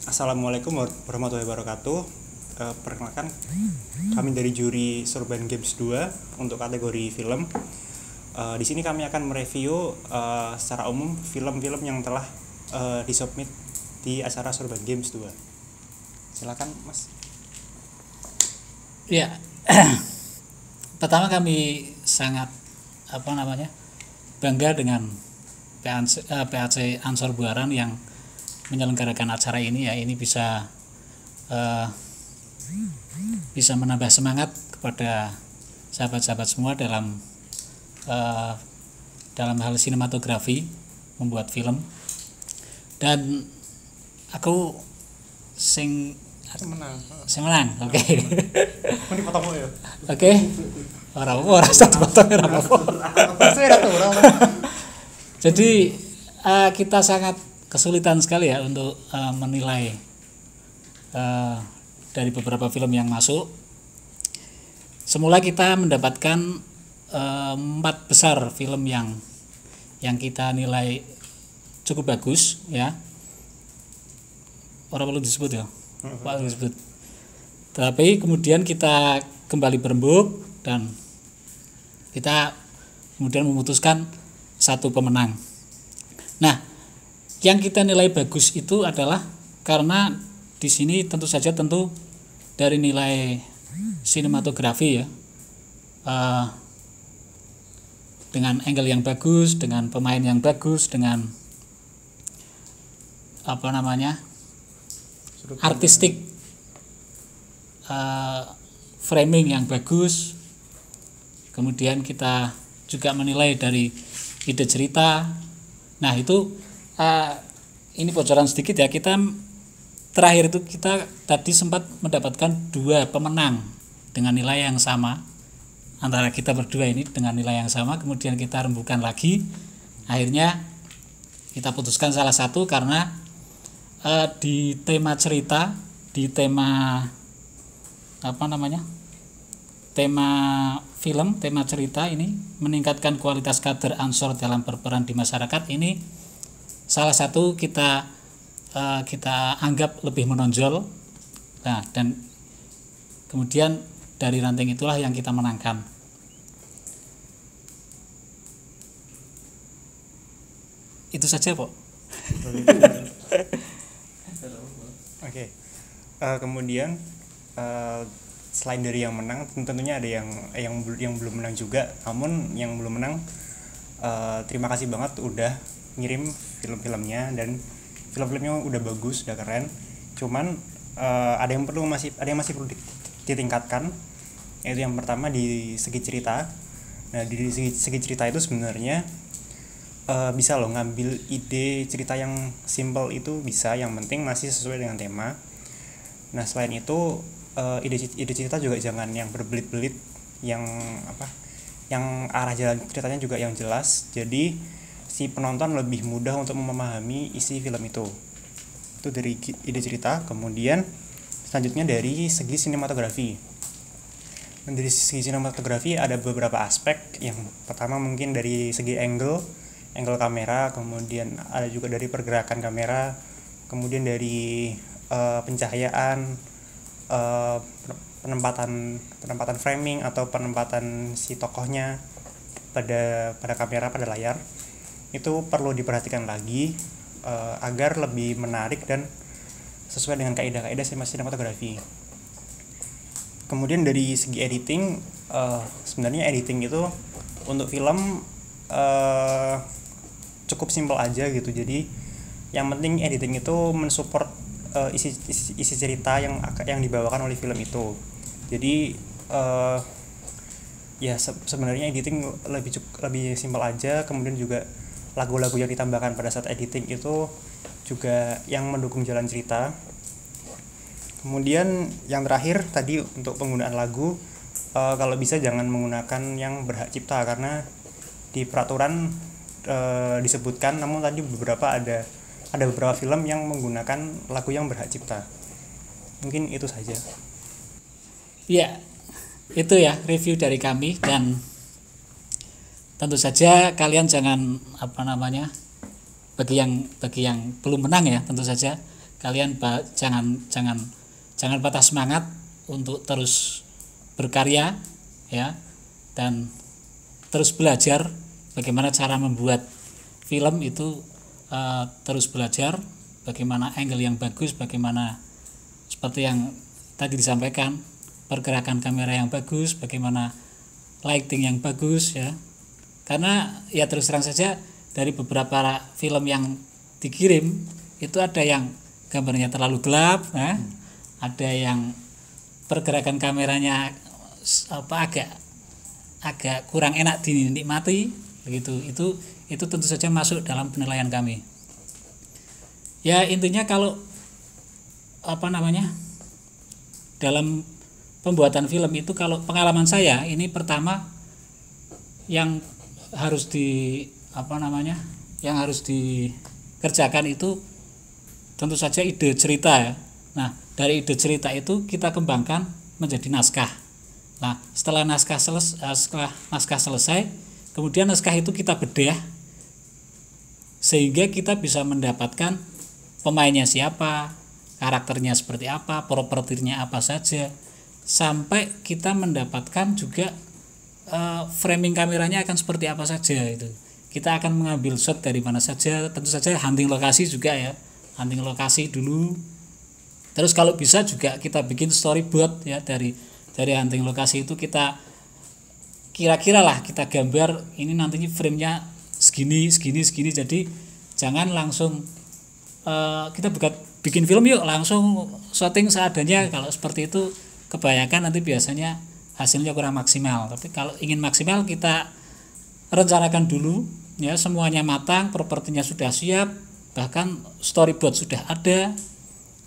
Assalamualaikum warahmatullahi wabarakatuh. Perkenalkan, kami dari juri Surban Games 2 untuk kategori film. Di sini kami akan mereview secara umum film-film yang telah disubmit di acara Surban Games 2. Silakan, Mas. Ya, pertama kami sangat bangga dengan PAC Ansor Buaran yang menyelenggarakan acara ini. Ya, ini bisa menambah semangat kepada sahabat-sahabat semua dalam hal sinematografi, membuat film. Dan aku menang. Oke. Mau dipotong ya? Oke. Ora usah dipotong, ora apa-apa. Jadi kita sangat kesulitan sekali ya untuk menilai dari beberapa film yang masuk. Semula kita mendapatkan 4 besar film yang kita nilai cukup bagus ya. Orang perlu disebut ya. Pak disebut. Tapi kemudian kita kembali berembuk dan kita kemudian memutuskan satu pemenang. Nah, yang kita nilai bagus itu adalah karena di sini tentu dari nilai sinematografi ya, dengan angle yang bagus, dengan pemain yang bagus, dengan artistik framing yang bagus. Kemudian kita juga menilai dari ide cerita. Nah, itu ini bocoran sedikit ya, kita terakhir itu kita tadi sempat mendapatkan 2 pemenang dengan nilai yang sama antara kita berdua ini dengan nilai yang sama. Kemudian kita rembukan lagi, akhirnya kita putuskan salah satu karena di tema cerita, di tema tema film, tema cerita ini meningkatkan kualitas kader Ansor dalam berperan di masyarakat. Ini salah satu kita anggap lebih menonjol. Nah, dan kemudian dari ranting itulah yang kita menangkan. Itu saja, Pak. Oke. Kemudian selain dari yang menang, tentunya ada yang belum menang juga. Namun yang belum menang, terima kasih banget udah ngirim film-filmnya, dan film-filmnya udah bagus, udah keren. Cuman ada yang masih perlu ditingkatkan, yaitu yang pertama di segi cerita. Nah, di segi cerita itu sebenarnya bisa loh ngambil ide cerita yang simple itu bisa, yang penting masih sesuai dengan tema. Nah, selain itu ide cerita juga jangan yang berbelit-belit, yang arah jalan ceritanya juga yang jelas, jadi si penonton lebih mudah untuk memahami isi film itu dari ide cerita. Kemudian selanjutnya dari segi sinematografi. Dan dari segi sinematografi ada beberapa aspek. Yang pertama mungkin dari segi angle kamera, kemudian ada juga dari pergerakan kamera, kemudian dari pencahayaan, penempatan framing atau penempatan si tokohnya pada kamera, pada layar. Itu perlu diperhatikan lagi agar lebih menarik dan sesuai dengan kaidah-kaidah sinematografi. Kemudian dari segi editing, sebenarnya editing itu untuk film cukup simpel aja gitu. Jadi yang penting editing itu mensupport isi cerita yang dibawakan oleh film itu. Jadi ya sebenarnya editing lebih simpel aja. Kemudian juga lagu-lagu yang ditambahkan pada saat editing itu juga yang mendukung jalan cerita. Kemudian yang terakhir tadi untuk penggunaan lagu, kalau bisa jangan menggunakan yang berhak cipta, karena di peraturan disebutkan, namun tadi ada beberapa film yang menggunakan lagu yang berhak cipta. Mungkin itu saja. Ya, itu ya review dari kami, dan tentu saja kalian jangan bagi yang belum menang ya, tentu saja kalian jangan patah semangat untuk terus berkarya ya, dan terus belajar bagaimana cara membuat film itu, terus belajar bagaimana angle yang bagus, bagaimana seperti yang tadi disampaikan, pergerakan kamera yang bagus, bagaimana lighting yang bagus ya. Karena ya terus terang saja dari beberapa film yang dikirim itu ada yang gambarnya terlalu gelap, ada yang pergerakan kameranya agak kurang enak dinikmati begitu. Itu tentu saja masuk dalam penilaian kami. Ya intinya kalau dalam pembuatan film itu, kalau pengalaman saya ini, pertama yang harus yang harus dikerjakan itu tentu saja ide cerita ya. Nah, dari ide cerita itu kita kembangkan menjadi naskah. Nah, setelah naskah selesai, kemudian naskah itu kita bedah sehingga kita bisa mendapatkan pemainnya siapa, karakternya seperti apa, propertinya apa saja, sampai kita mendapatkan juga framing kameranya akan seperti apa saja. Itu kita akan mengambil shot dari mana saja, tentu saja hunting lokasi juga ya, hunting lokasi dulu. Terus kalau bisa juga kita bikin storyboard ya, dari hunting lokasi itu kita kira-kira lah kita gambar ini nantinya framenya segini. Jadi jangan langsung kita bikin film yuk langsung shooting seadanya. Kalau seperti itu kebanyakan nanti biasanya hasilnya kurang maksimal. Tapi kalau ingin maksimal, kita rencanakan dulu ya, semuanya matang, propertinya sudah siap, bahkan storyboard sudah ada.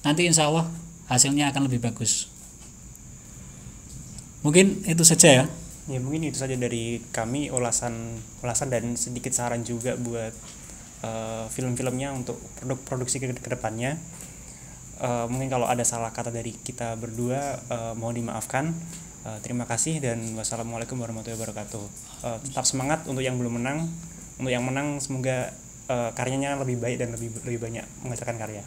Nanti insya Allah hasilnya akan lebih bagus. Mungkin itu saja ya. Ya mungkin itu saja dari kami, ulasan dan sedikit saran juga buat film-filmnya untuk produksi ke depannya. Mungkin kalau ada salah kata dari kita berdua, mohon dimaafkan. Terima kasih dan wassalamualaikum warahmatullahi wabarakatuh. Tetap semangat untuk yang belum menang. Untuk yang menang semoga karyanya lebih baik dan lebih banyak menghasilkan karya.